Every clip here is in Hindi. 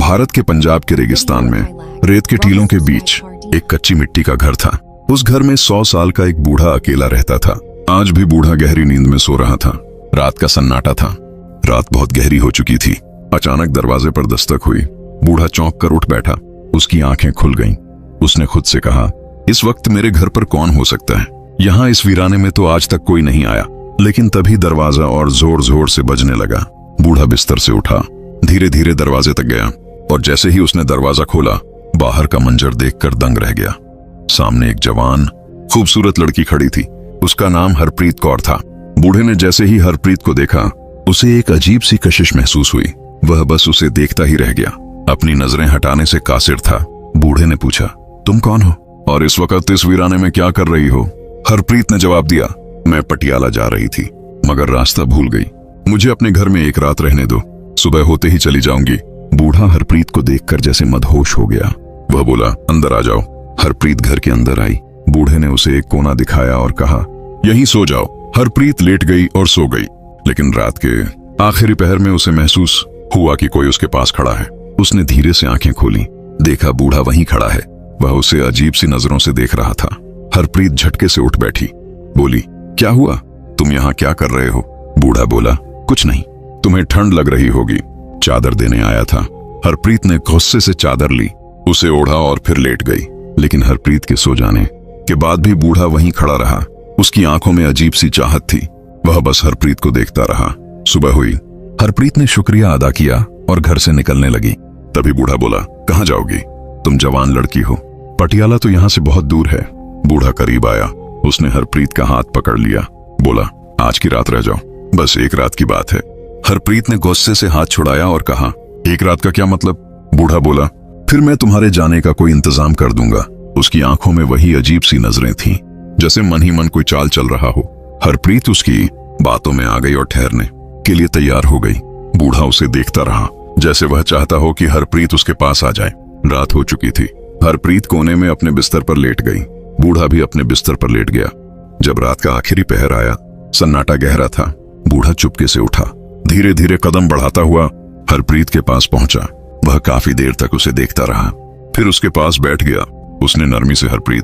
भारत के पंजाब के रेगिस्तान में रेत के टीलों के बीच एक कच्ची मिट्टी का घर था। उस घर में 100 साल का एक बूढ़ा अकेला रहता था। आज भी बूढ़ा गहरी नींद में सो रहा था। रात का सन्नाटा था। रात बहुत गहरी हो चुकी थी। अचानक दरवाजे पर दस्तक हुई। बूढ़ा चौंक कर उठ बैठा। उसकी आंखें खुल गईं। उसने खुद से कहा, इस वक्त मेरे घर पर कौन हो सकता है? यहाँ इस वीराने में तो आज तक कोई नहीं आया। लेकिन तभी दरवाजा और जोर जोर से बजने लगा। बूढ़ा बिस्तर से उठा, धीरे धीरे दरवाजे तक गया और जैसे ही उसने दरवाजा खोला, बाहर का मंजर देखकर दंग रह गया। सामने एक जवान खूबसूरत लड़की खड़ी थी। उसका नाम हरप्रीत कौर था। बूढ़े ने जैसे ही हरप्रीत को देखा, उसे एक अजीब सी कशिश महसूस हुई। वह बस उसे देखता ही रह गया। अपनी नजरें हटाने से कासिर था। बूढ़े ने पूछा, तुम कौन हो और इस वक्त इस वीराने में क्या कर रही हो? हरप्रीत ने जवाब दिया, मैं पटियाला जा रही थी, मगर रास्ता भूल गई। मुझे अपने घर में एक रात रहने दो, सुबह होते ही चली जाऊंगी। बूढ़ा हरप्रीत को देखकर जैसे मदहोश हो गया। वह बोला, अंदर आ जाओ। हरप्रीत घर के अंदर आई। बूढ़े ने उसे एक कोना दिखाया और कहा, यहीं सो जाओ। हरप्रीत लेट गई और सो गई। लेकिन रात के आखिरी पहर में उसे महसूस हुआ कि कोई उसके पास खड़ा है। उसने धीरे से आंखें खोली। देखा बूढ़ा वहीं खड़ा है। वह उसे अजीब सी नजरों से देख रहा था। हरप्रीत झटके से उठ बैठी। बोली, क्या हुआ? तुम यहाँ क्या कर रहे हो? बूढ़ा बोला, कुछ नहीं, तुम्हें ठंड लग रही होगी, चादर देने आया था। हरप्रीत ने गुस्से से चादर ली, उसे ओढ़ा और फिर लेट गई। लेकिन हरप्रीत के सो जाने के बाद भी बूढ़ा वहीं खड़ा रहा। उसकी आंखों में अजीब सी चाहत थी। वह बस हरप्रीत को देखता रहा। सुबह हुई। हरप्रीत ने शुक्रिया अदा किया और घर से निकलने लगी। तभी बूढ़ा बोला, कहाँ जाओगी? तुम जवान लड़की हो, पटियाला तो यहाँ से बहुत दूर है। बूढ़ा करीब आया। उसने हरप्रीत का हाथ पकड़ लिया। बोला, आज की रात रह जाओ, बस एक रात की बात है। हरप्रीत ने गुस्से से हाथ छुड़ाया और कहा, एक रात का क्या मतलब? बूढ़ा बोला, फिर मैं तुम्हारे जाने का कोई इंतजाम कर दूंगा। उसकी आंखों में वही अजीब सी नजरें थीं, जैसे मन ही मन कोई चाल चल रहा हो। हरप्रीत उसकी बातों में आ गई और ठहरने के लिए तैयार हो गई। बूढ़ा उसे देखता रहा, जैसे वह चाहता हो कि हरप्रीत उसके पास आ जाए। रात हो चुकी थी। हरप्रीत कोने में अपने बिस्तर पर लेट गई। बूढ़ा भी अपने बिस्तर पर लेट गया। जब रात का आखिरी पहर आया, सन्नाटा गहरा था। बूढ़ा चुपके से उठा। धीरे धीरे कदम बढ़ाता हुआ हरप्रीत के पास पहुंचा। वह काफी देर तक उसे देखता रहा, फिर उसके पास बैठ गया। उसने नरमी से हरप्रीत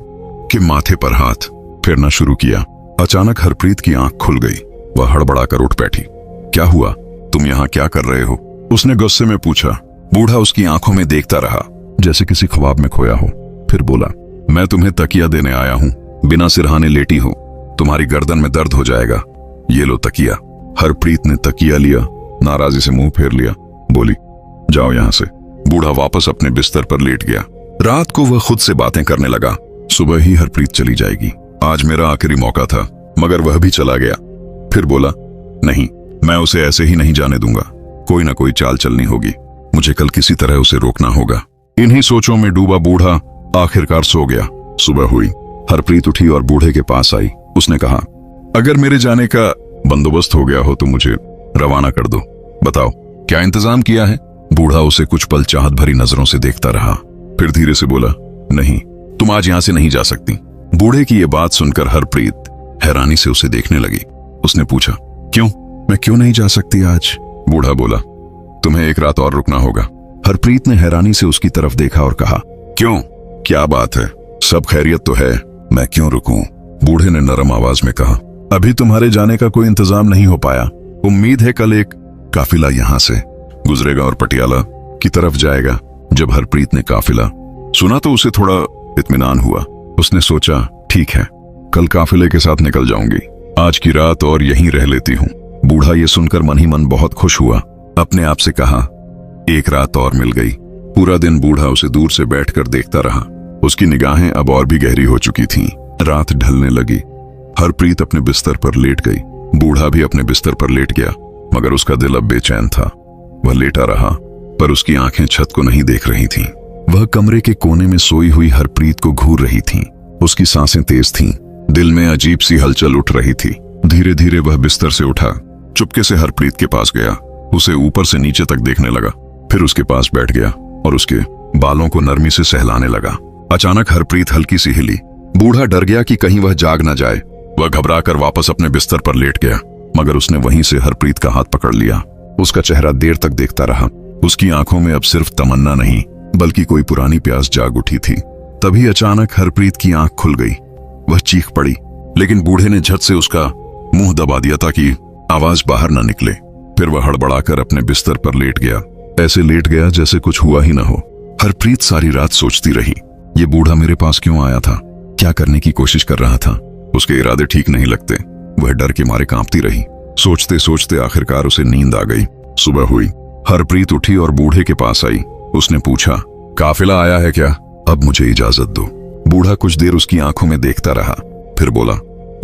के माथे पर हाथ फेरना शुरू किया। अचानक हरप्रीत की आंख खुल गई। वह हड़बड़ाकर उठ बैठी। क्या हुआ? तुम यहाँ क्या कर रहे हो? उसने गुस्से में पूछा। बूढ़ा उसकी आंखों में देखता रहा, जैसे किसी ख्वाब में खोया हो। फिर बोला, मैं तुम्हें तकिया देने आया हूँ। बिना सिरहाने लेटी हो, तुम्हारी गर्दन में दर्द हो जाएगा। ये लो तकिया। हरप्रीत ने तकिया लिया, नाराजी से मुंह फेर लिया। बोली, जाओ यहाँ से। बूढ़ा वापस अपने बिस्तर पर लेट गया। रात को वह खुद से बातें करने लगा। सुबह ही हरप्रीत चली जाएगी। आज मेरा आखिरी मौका था, मगर वह भी चला गया। फिर बोला, नहीं, मैं उसे ऐसे ही नहीं जाने दूंगा। कोई ना कोई चाल चलनी होगी। मुझे कल किसी तरह उसे रोकना होगा। इन्हीं सोचों में डूबा बूढ़ा आखिरकार सो गया। सुबह हुई। हरप्रीत उठी और बूढ़े के पास आई। उसने कहा, अगर मेरे जाने का बंदोबस्त हो गया हो तो मुझे रवाना कर दो। बताओ, क्या इंतजाम किया है? बूढ़ा उसे कुछ पल चाहत भरी नजरों से देखता रहा, फिर धीरे से बोला, नहीं, तुम आज यहां से नहीं जा सकती। बूढ़े की यह बात सुनकर हरप्रीत हैरानी से उसे देखने लगी। उसने पूछा, क्यों? मैं क्यों नहीं जा सकती आज? बूढ़ा बोला, तुम्हें एक रात और रुकना होगा। हरप्रीत ने हैरानी से उसकी तरफ देखा और कहा, क्यों? क्या बात है? सब खैरियत तो है, मैं क्यों रुकूं? बूढ़े ने नरम आवाज में कहा, अभी तुम्हारे जाने का कोई इंतजाम नहीं हो पाया। उम्मीद है कल एक काफिला यहां से गुजरेगा और पटियाला की तरफ जाएगा। जब हरप्रीत ने काफिला सुना तो उसे थोड़ा इत्मीनान हुआ। उसने सोचा, ठीक है, कल काफिले के साथ निकल जाऊंगी। आज की रात और यहीं रह लेती हूँ। बूढ़ा ये सुनकर मन ही मन बहुत खुश हुआ। अपने आप से कहा, एक रात और मिल गई। पूरा दिन बूढ़ा उसे दूर से बैठकर देखता रहा। उसकी निगाहें अब और भी गहरी हो चुकी थीं। रात ढलने लगी। हरप्रीत अपने बिस्तर पर लेट गई। बूढ़ा भी अपने बिस्तर पर लेट गया, मगर उसका दिल अब बेचैन था। वह लेटा रहा, पर उसकी आंखें छत को नहीं देख रही थीं। वह कमरे के कोने में सोई हुई हरप्रीत को घूर रही थीं। उसकी सांसें तेज थीं। दिल में अजीब सी हलचल उठ रही थी। धीरे धीरे वह बिस्तर से उठा, चुपके से हरप्रीत के पास गया। उसे ऊपर से नीचे तक देखने लगा, फिर उसके पास बैठ गया और उसके बालों को नरमी से सहलाने लगा। अचानक हरप्रीत हल्की सी हिली। बूढ़ा डर गया कि कहीं वह जाग न जाए। वह घबराकर वापस अपने बिस्तर पर लेट गया, मगर उसने वहीं से हरप्रीत का हाथ पकड़ लिया। उसका चेहरा देर तक देखता रहा। उसकी आंखों में अब सिर्फ तमन्ना नहीं बल्कि कोई पुरानी प्यास जाग उठी थी। तभी अचानक हरप्रीत की आंख खुल गई। वह चीख पड़ी, लेकिन बूढ़े ने झट से उसका मुंह दबा दिया ताकि आवाज बाहर न निकले। फिर वह हड़बड़ाकर अपने बिस्तर पर लेट गया, ऐसे लेट गया जैसे कुछ हुआ ही न हो। हरप्रीत सारी रात सोचती रही, ये बूढ़ा मेरे पास क्यों आया था, क्या करने की कोशिश कर रहा था। उसके इरादे ठीक नहीं लगते। वह डर के मारे कांपती रही। सोचते सोचते आखिरकार उसे नींद आ गई। सुबह हुई, हरप्रीत उठी और बूढ़े के पास आई। उसने पूछा, काफिला आया है क्या? अब मुझे इजाजत दो। बूढ़ा कुछ देर उसकी आंखों में देखता रहा, फिर बोला,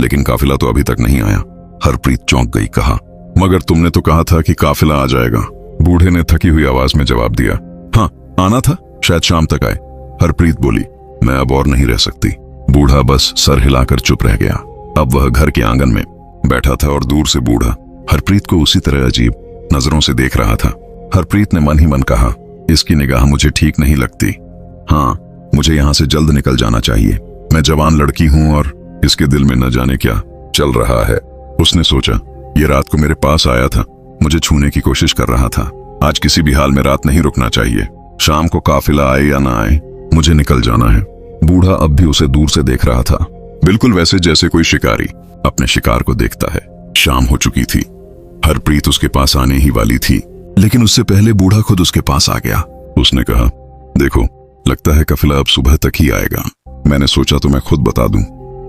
लेकिन काफिला तो अभी तक नहीं आया। हरप्रीत चौंक गई। कहा, मगर तुमने तो कहा था कि काफिला आ जाएगा। बूढ़े ने थकी हुई आवाज में जवाब दिया, हाँ आना था, शायद शाम तक आए। हरप्रीत बोली, मैं अब और नहीं रह सकती। बूढ़ा बस सर हिलाकर चुप रह गया। अब वह घर के आंगन में बैठा था और दूर से बूढ़ा हरप्रीत को उसी तरह अजीब नजरों से देख रहा था। हरप्रीत ने मन ही मन कहा, इसकी निगाह मुझे ठीक नहीं लगती। हाँ, मुझे यहाँ से जल्द निकल जाना चाहिए। मैं जवान लड़की हूँ और इसके दिल में न जाने क्या चल रहा है। उसने सोचा, ये रात को मेरे पास आया था, मुझे छूने की कोशिश कर रहा था। आज किसी भी हाल में रात नहीं रुकना चाहिए। शाम को काफिला आए या ना आए, मुझे निकल जाना है। बूढ़ा अब भी उसे दूर से देख रहा था, बिल्कुल वैसे जैसे कोई शिकारी अपने शिकार को देखता है। शाम हो चुकी थी। हरप्रीत उसके पास आने ही वाली थी, लेकिन उससे पहले बूढ़ा खुद उसके पास आ गया। उसने कहा, देखो, लगता है काफिला अब सुबह तक ही आएगा। मैंने सोचा तो मैं खुद बता दूं।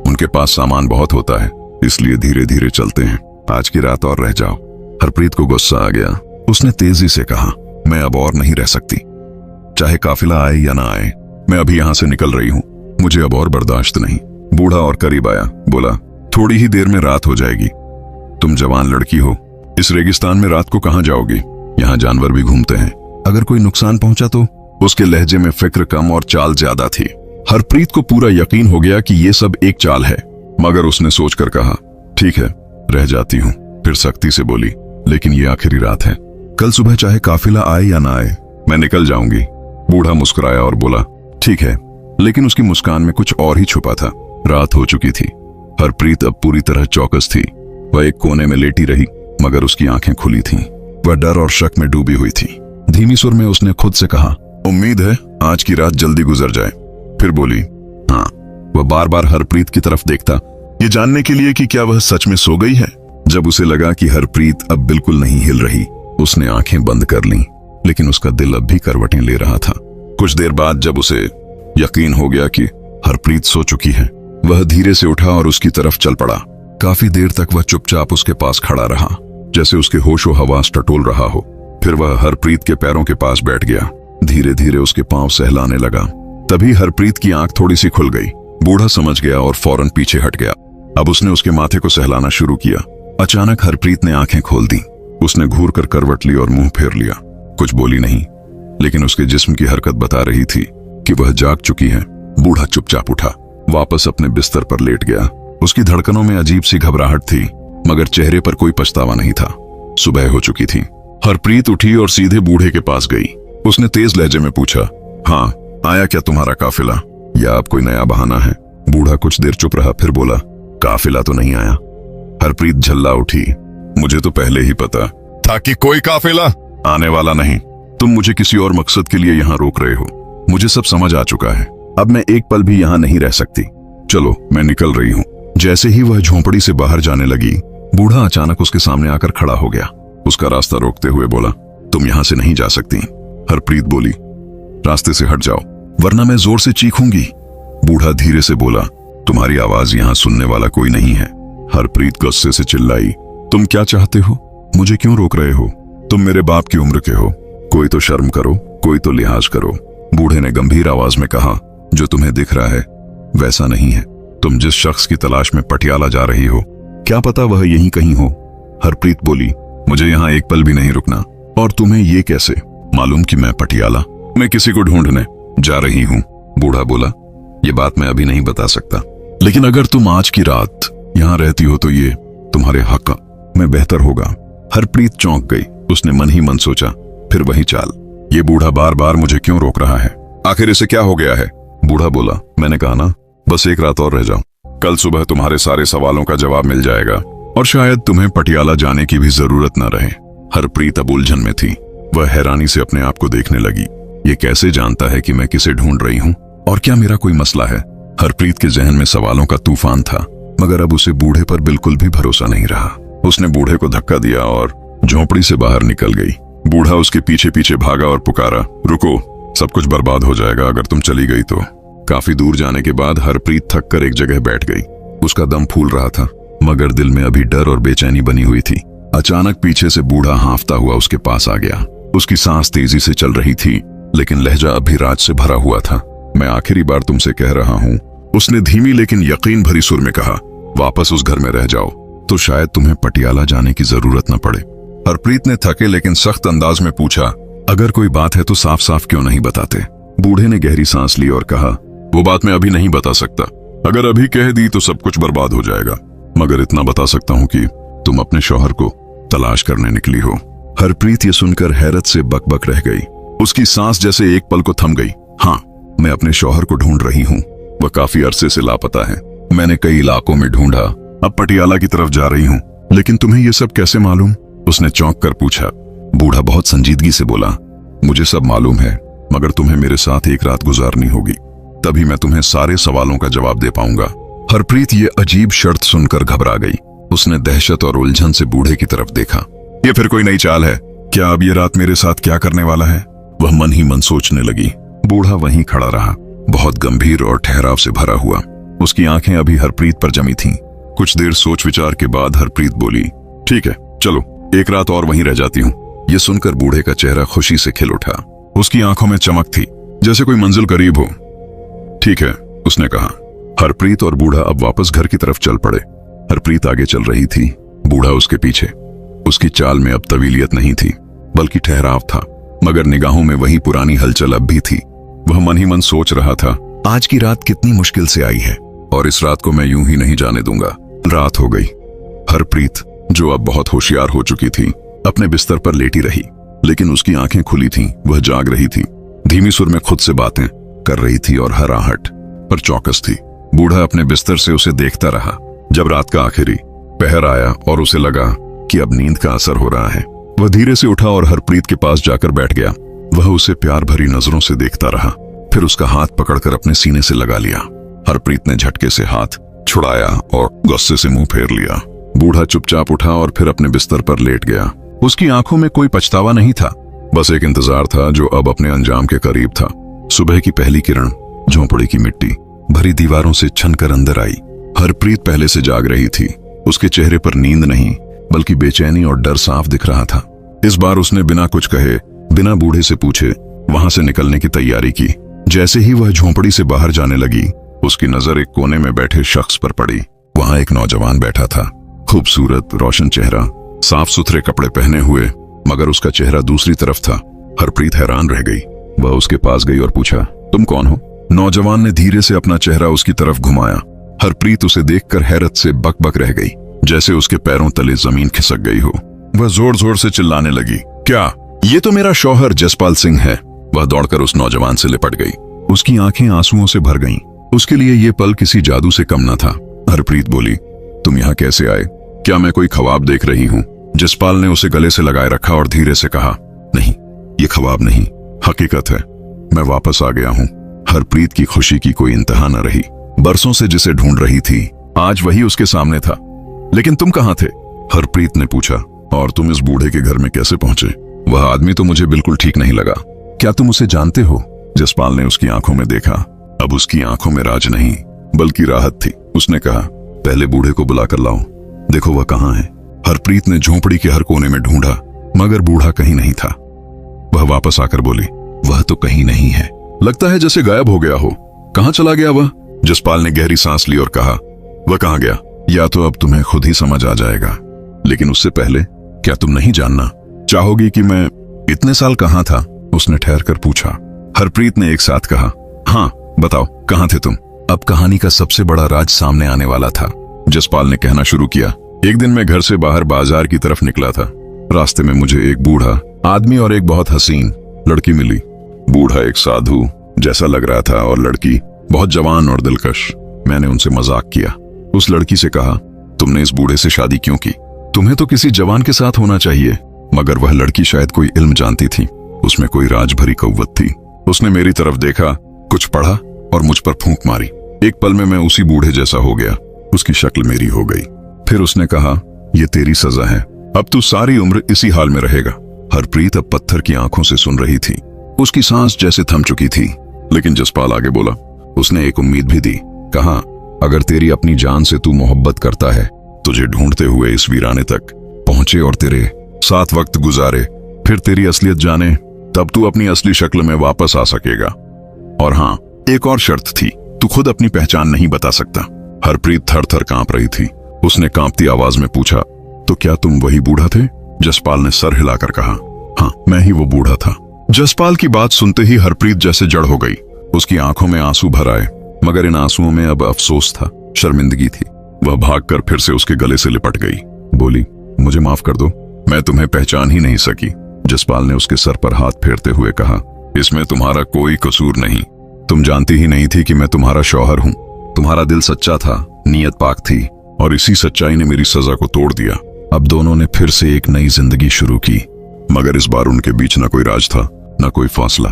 उनके पास सामान बहुत होता है, इसलिए धीरे धीरे चलते हैं। आज की रात और रह जाओ। हरप्रीत को गुस्सा आ गया। उसने तेजी से कहा, मैं अब और नहीं रह सकती। चाहे काफिला आए या ना आए, मैं अभी यहां से निकल रही हूं। मुझे अब और बर्दाश्त नहीं। बूढ़ा और करीब आया, बोला, थोड़ी ही देर में रात हो जाएगी। तुम जवान लड़की हो, इस रेगिस्तान में रात को कहां जाओगी? यहाँ जानवर भी घूमते हैं, अगर कोई नुकसान पहुंचा तो? उसके लहजे में फिक्र कम और चाल ज्यादा थी। हरप्रीत को पूरा यकीन हो गया कि ये सब एक चाल है, मगर उसने सोचकर कहा, ठीक है, रह जाती हूँ। फिर सख्ती से बोली, लेकिन ये आखिरी रात है। कल सुबह चाहे काफिला आए या ना आए, मैं निकल जाऊंगी। बूढ़ा मुस्कुराया और बोला, ठीक है, लेकिन उसकी मुस्कान में कुछ और ही छुपा था। रात हो चुकी थी। हरप्रीत अब पूरी तरह चौकस थी। वह एक कोने में लेटी रही, मगर उसकी आंखें खुली थीं। वह डर और शक में डूबी हुई थी। धीमी सुर में उसने खुद से कहा, उम्मीद है आज की रात जल्दी गुजर जाए। फिर बोली, हाँ। वह बार बार हरप्रीत की तरफ देखता, ये जानने के लिए कि क्या वह सच में सो गई है। जब उसे लगा कि हरप्रीत अब बिल्कुल नहीं हिल रही, उसने आंखें बंद कर लीं, लेकिन उसका दिल अब भी करवटें ले रहा था। कुछ देर बाद जब उसे यकीन हो गया कि हरप्रीत सो चुकी है, वह धीरे से उठा और उसकी तरफ चल पड़ा। काफी देर तक वह चुपचाप उसके पास खड़ा रहा, जैसे उसके होशो हवास टटोल रहा हो। फिर वह हरप्रीत के पैरों के पास बैठ गया। धीरे धीरे उसके पांव सहलाने लगा। तभी हरप्रीत की आंख थोड़ी सी खुल गई। बूढ़ा समझ गया और फौरन पीछे हट गया। अब उसने उसके माथे को सहलाना शुरू किया। अचानक हरप्रीत ने आंखें खोल दी। उसने घूर कर करवट ली और मुंह फेर लिया। कुछ बोली नहीं, लेकिन उसके जिस्म की हरकत बता रही थी कि वह जाग चुकी है। बूढ़ा चुपचाप उठा, वापस अपने बिस्तर पर लेट गया। उसकी धड़कनों में अजीब सी घबराहट थी, मगर चेहरे पर कोई पछतावा नहीं था। सुबह हो चुकी थी। हरप्रीत उठी और सीधे बूढ़े के पास गई। उसने तेज लहजे में पूछा, हाँ, आया क्या तुम्हारा काफिला, या अब कोई नया बहाना है? बूढ़ा कुछ देर चुप रहा, फिर बोला, काफिला तो नहीं आया। हरप्रीत झल्ला उठी, मुझे तो पहले ही पता था कि कोई काफिला आने वाला नहीं। तुम मुझे किसी और मकसद के लिए यहाँ रोक रहे हो। मुझे सब समझ आ चुका है। अब मैं एक पल भी यहाँ नहीं रह सकती। चलो, मैं निकल रही हूँ। जैसे ही वह झोंपड़ी से बाहर जाने लगी, बूढ़ा अचानक उसके सामने आकर खड़ा हो गया। उसका रास्ता रोकते हुए बोला, तुम यहाँ से नहीं जा सकती। हरप्रीत बोली, रास्ते से हट जाओ, वरना मैं जोर से चीखूंगी। बूढ़ा धीरे से बोला, तुम्हारी आवाज यहाँ सुनने वाला कोई नहीं है। हरप्रीत गुस्से से चिल्लाई, तुम क्या चाहते हो? मुझे क्यों रोक रहे हो? तुम मेरे बाप की उम्र के हो। कोई तो शर्म करो, कोई तो लिहाज करो। बूढ़े ने गंभीर आवाज में कहा, जो तुम्हें दिख रहा है वैसा नहीं है। तुम जिस शख्स की तलाश में पटियाला जा रही हो, क्या पता वह यहीं कहीं हो। हरप्रीत बोली, मुझे यहाँ एक पल भी नहीं रुकना। और तुम्हें ये कैसे मालूम कि मैं पटियाला? मैं किसी को ढूंढने जा रही हूँ। बूढ़ा बोला, ये बात मैं अभी नहीं बता सकता, लेकिन अगर तुम आज की रात यहाँ रहती हो तो ये तुम्हारे हक में बेहतर होगा। हरप्रीत चौंक गई। उसने मन ही मन सोचा, फिर वही चाल। ये बूढ़ा बार बार मुझे क्यों रोक रहा है? आखिर इसे क्या हो गया है? बूढ़ा बोला, मैंने कहा ना, बस एक रात और रह जाओ। कल सुबह तुम्हारे सारे सवालों का जवाब मिल जाएगा और शायद तुम्हें पटियाला जाने की भी जरूरत न रहे। हरप्रीत अब उलझन में थी। वह हैरानी से अपने आप को देखने लगी। ये कैसे जानता है कि मैं किसे ढूंढ रही हूँ, और क्या मेरा कोई मसला है? हरप्रीत के जहन में सवालों का तूफान था, मगर अब उसे बूढ़े पर बिल्कुल भी भरोसा नहीं रहा। उसने बूढ़े को धक्का दिया और झोंपड़ी से बाहर निकल गई। बूढ़ा उसके पीछे पीछे भागा और पुकारा, रुको, सब कुछ बर्बाद हो जाएगा अगर तुम चली गई तो। काफी दूर जाने के बाद हरप्रीत थक कर एक जगह बैठ गई। उसका दम फूल रहा था, मगर दिल में अभी डर और बेचैनी बनी हुई थी। अचानक पीछे से बूढ़ा हांफता हुआ उसके पास आ गया। उसकी सांस तेजी से चल रही थी, लेकिन लहजा अभी राज से भरा हुआ था। मैं आखिरी बार तुमसे कह रहा हूँ, उसने धीमी लेकिन यकीन भरी सुर में कहा। वापस उस घर में रह जाओ तो शायद तुम्हें पटियाला जाने की जरूरत न पड़े। हरप्रीत ने थके लेकिन सख्त अंदाज में पूछा, अगर कोई बात है तो साफ साफ क्यों नहीं बताते? बूढ़े ने गहरी सांस ली और कहा, वो बात मैं अभी नहीं बता सकता। अगर अभी कह दी तो सब कुछ बर्बाद हो जाएगा, मगर इतना बता सकता हूँ कि तुम अपने शौहर को तलाश करने निकली हो। हरप्रीत ये सुनकर हैरत से बकबक रह गई। उसकी सांस जैसे एक पल को थम गई। हाँ, मैं अपने शौहर को ढूंढ रही हूँ। वह काफी अरसे से लापता है। मैंने कई इलाकों में ढूंढा, अब पटियाला की तरफ जा रही हूँ। लेकिन तुम्हें ये सब कैसे मालूम? उसने चौंक कर पूछा। बूढ़ा बहुत संजीदगी से बोला, मुझे सब मालूम है, मगर तुम्हें मेरे साथ एक रात गुजारनी होगी, तभी मैं तुम्हें सारे सवालों का जवाब दे पाऊंगा। हरप्रीत ये अजीब शर्त सुनकर घबरा गई। उसने दहशत और उलझन से बूढ़े की तरफ देखा। ये फिर कोई नई चाल है क्या? अब ये रात मेरे साथ क्या करने वाला है? वह मन ही मन सोचने लगी। बूढ़ा वहीं खड़ा रहा, बहुत गंभीर और ठहराव से भरा हुआ। उसकी आंखें अभी हरप्रीत पर जमी थीं। कुछ देर सोच विचार के बाद हरप्रीत बोली, ठीक है, चलो एक रात और वहीं रह जाती हूँ। ये सुनकर बूढ़े का चेहरा खुशी से खिल उठा। उसकी आंखों में चमक थी, जैसे कोई मंजिल करीब हो। ठीक है, उसने कहा। हरप्रीत और बूढ़ा अब वापस घर की तरफ चल पड़े। हरप्रीत आगे चल रही थी, बूढ़ा उसके पीछे। उसकी चाल में अब तवीलियत नहीं थी, बल्कि ठहराव था, मगर निगाहों में वही पुरानी हलचल अब भी थी। वह मन ही मन सोच रहा था, आज की रात कितनी मुश्किल से आई है, और इस रात को मैं यूं ही नहीं जाने दूंगा। रात हो गई। हरप्रीत, जो अब बहुत होशियार हो चुकी थी, अपने बिस्तर पर लेटी रही, लेकिन उसकी आंखें खुली थीं। वह जाग रही थी, धीमी सुर में खुद से बातें कर रही थी और हर आहट पर चौकस थी। बूढ़ा अपने बिस्तर से उसे देखता रहा। जब रात का आखिरी पहर आया और उसे लगा कि अब नींद का असर हो रहा है, वह धीरे से उठा और हरप्रीत के पास जाकर बैठ गया। वह उसे प्यार भरी नजरों से देखता रहा, फिर उसका हाथ पकड़कर अपने सीने से लगा लिया। हरप्रीत ने झटके से हाथ छुड़ाया और गुस्से से मुंह फेर लिया। बूढ़ा चुपचाप उठा और फिर अपने बिस्तर पर लेट गया। उसकी आंखों में कोई पछतावा नहीं था, बस एक इंतजार था जो अब अपने अंजाम के करीब था। सुबह की पहली किरण झोंपड़ी की मिट्टी भरी दीवारों से छनकर अंदर आई। हरप्रीत पहले से जाग रही थी। उसके चेहरे पर नींद नहीं, बल्कि बेचैनी और डर साफ दिख रहा था। इस बार उसने बिना कुछ कहे, बिना बूढ़े से पूछे वहां से निकलने की तैयारी की। जैसे ही वह झोंपड़ी से बाहर जाने लगी, उसकी नजर एक कोने में बैठे शख्स पर पड़ी। वहां एक नौजवान बैठा था, खूबसूरत, रोशन चेहरा, साफ सुथरे कपड़े पहने हुए, मगर उसका चेहरा दूसरी तरफ था। हरप्रीत हैरान रह गई। वह उसके पास गई और पूछा, तुम कौन हो? नौजवान ने धीरे से अपना चेहरा उसकी तरफ घुमाया। हरप्रीत उसे देखकर हैरत से बकबक रह गई, जैसे उसके पैरों तले जमीन खिसक गई हो। वह जोर जोर से चिल्लाने लगी, क्या? ये तो मेरा शौहर जसपाल सिंह है। वह दौड़कर उस नौजवान से लिपट गई। उसकी आंखें आंसुओं से भर गईं। उसके लिए ये पल किसी जादू से कम न था। हरप्रीत बोली, तुम यहाँ कैसे आए? क्या मैं कोई ख्वाब देख रही हूँ? जसपाल ने उसे गले से लगाए रखा और धीरे से कहा, नहीं, ये ख्वाब नहीं, हकीकत है। मैं वापस आ गया हूँ। हरप्रीत की खुशी की कोई इंतहा न रही। बरसों से जिसे ढूंढ रही थी, आज वही उसके सामने था। लेकिन तुम कहाँ थे? हरप्रीत ने पूछा। और तुम इस बूढ़े के घर में कैसे पहुंचे? वह आदमी तो मुझे बिल्कुल ठीक नहीं लगा। क्या तुम उसे जानते हो? जसपाल ने उसकी आंखों में देखा। अब उसकी आंखों में राज नहीं, बल्कि राहत थी। उसने कहा, पहले बूढ़े को बुलाकर लाओ, देखो वह कहाँ है। हरप्रीत ने झोंपड़ी के हर कोने में ढूंढा, मगर बूढ़ा कहीं नहीं था। वह वापस आकर बोली, वह तो कहीं नहीं है, लगता है जैसे गायब हो गया हो। कहाँ चला गया वह? जसपाल ने गहरी सांस ली और कहा, वह कहाँ गया? या तो अब तुम्हें खुद ही समझ आ जाएगा, लेकिन उससे पहले क्या तुम नहीं जानना चाहोगी कि मैं इतने साल कहाँ था? उसने ठहर कर पूछा। हरप्रीत ने एक साथ कहा, हाँ बताओ, कहाँ थे तुम? अब कहानी का सबसे बड़ा राज सामने आने वाला था। जसपाल ने कहना शुरू किया, एक दिन मैं घर से बाहर बाजार की तरफ निकला था। रास्ते में मुझे एक बूढ़ा आदमी और एक बहुत हसीन लड़की मिली। बूढ़ा एक साधु जैसा लग रहा था और लड़की बहुत जवान और दिलकश। मैंने उनसे मजाक किया। उस लड़की से कहा, तुमने इस बूढ़े से शादी क्यों की? तुम्हें तो किसी जवान के साथ होना चाहिए। मगर वह लड़की शायद कोई इल्म जानती थी, उसमें कोई राज भरी कव्वत थी। उसने मेरी तरफ देखा, कुछ पढ़ा और मुझ पर फूंक मारी। एक पल में मैं उसी बूढ़े जैसा हो गया, उसकी शक्ल मेरी हो गई। फिर उसने कहा, ये तेरी सजा है, अब तू सारी उम्र इसी हाल में रहेगा। हरप्रीत अब पत्थर की आंखों से सुन रही थी, उसकी सांस जैसे थम चुकी थी। लेकिन जसपाल आगे बोला, उसने एक उम्मीद भी दी। कहा, अगर तेरी अपनी जान से तू मोहब्बत करता है, तुझे ढूंढते हुए इस वीराने तक पहुंचे और तेरे साथ वक्त गुजारे, फिर तेरी असलियत जाने, तब तू अपनी असली शक्ल में वापस आ सकेगा। और हाँ, एक और शर्त थी, तू खुद अपनी पहचान नहीं बता सकता। हरप्रीत थर थर कांप रही थी। उसने कांपती आवाज में पूछा, तो क्या तुम वही बूढ़ा थे? जसपाल ने सर हिलाकर कहा, हाँ, मैं ही वो बूढ़ा था। जसपाल की बात सुनते ही हरप्रीत जैसे जड़ हो गई। उसकी आंखों में आंसू भर आए, मगर इन आंसुओं में अब अफसोस था, शर्मिंदगी थी। वह भागकर फिर से उसके गले से लिपट गई। बोली, मुझे माफ कर दो, मैं तुम्हें पहचान ही नहीं सकी। जसपाल ने उसके सर पर हाथ फेरते हुए कहा, इसमें तुम्हारा कोई कसूर नहीं। तुम जानती ही नहीं थी कि मैं तुम्हारा शौहर हूं। तुम्हारा दिल सच्चा था, नीयत पाक थी, और इसी सच्चाई ने मेरी सजा को तोड़ दिया। अब दोनों ने फिर से एक नई जिंदगी शुरू की, मगर इस बार उनके बीच न कोई राज था, न कोई फासला।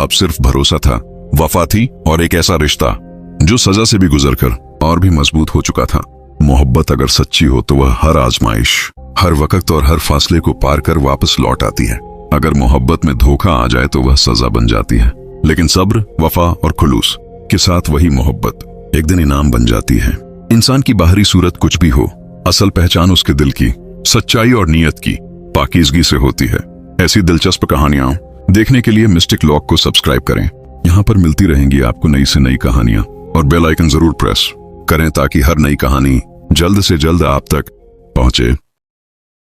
अब सिर्फ भरोसा था, वफा थी, और एक ऐसा रिश्ता जो सजा से भी गुजरकर और भी मजबूत हो चुका था। मोहब्बत अगर सच्ची हो तो वह हर आजमाइश, हर वक्त और हर फासले को पार कर वापस लौट आती है। अगर मोहब्बत में धोखा आ जाए तो वह सजा बन जाती है, लेकिन सब्र, वफा और खुलूस के साथ वही मोहब्बत एक दिन इनाम बन जाती है। इंसान की बाहरी सूरत कुछ भी हो, असल पहचान उसके दिल की सच्चाई और नीयत की पाकीज़गी से होती है। ऐसी दिलचस्प कहानियां देखने के लिए मिस्टिक लॉक को सब्सक्राइब करें। यहाँ पर मिलती रहेंगी आपको नई से नई कहानियां, और बेल आइकन जरूर प्रेस करें ताकि हर नई कहानी जल्द से जल्द आप तक पहुंचे।